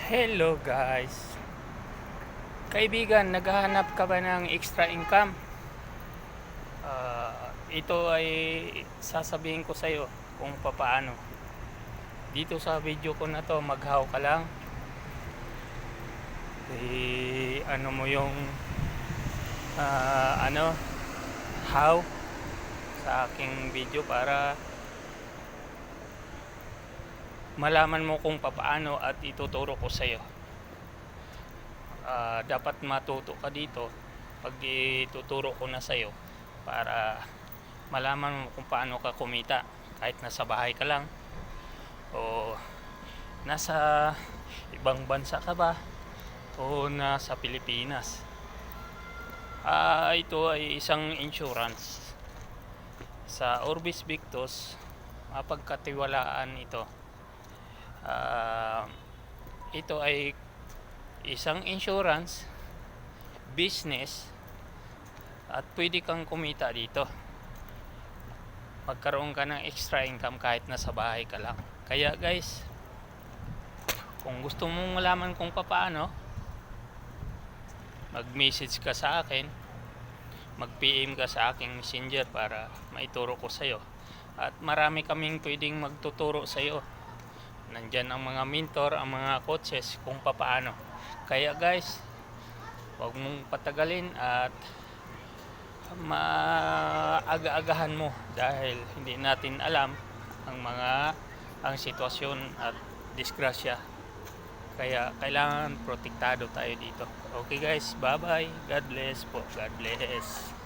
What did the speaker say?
Hello guys. Kaibigan, naghahanap ka ba ng extra income? Ito ay sasabihin ko sa iyo kung papaano. Dito sa video ko na to, maghaw ka lang. Ano mo yung ano, how sa aking video para malaman mo kung papaano at ituturo ko sa iyo. Dapat matuto ka dito pag ituturo ko na sa iyo para malaman mo kung paano ka kumita kahit nasa bahay ka lang o nasa ibang bansa ka ba o nasa Pilipinas. Ito ay isang insurance sa Orbis Victus, mapagkatiwalaan ito. Ito ay isang insurance business at pwede kang kumita dito, magkaroon ka ng extra income kahit nasa bahay ka lang. Kaya guys, kung gusto mong malaman kung paano, mag-message ka sa akin, mag-PM ka sa aking messenger para maituro ko sa iyo. At marami kaming pwedeng magtuturo sa iyo. Nandyan ang mga mentor, ang mga coaches kung paano. Kaya guys, huwag mong patagalin at maaga-agahan mo dahil hindi natin alam ang sitwasyon at disgrasya. Kaya kailangan protektado tayo dito. Okay guys, bye bye. God bless po. God bless.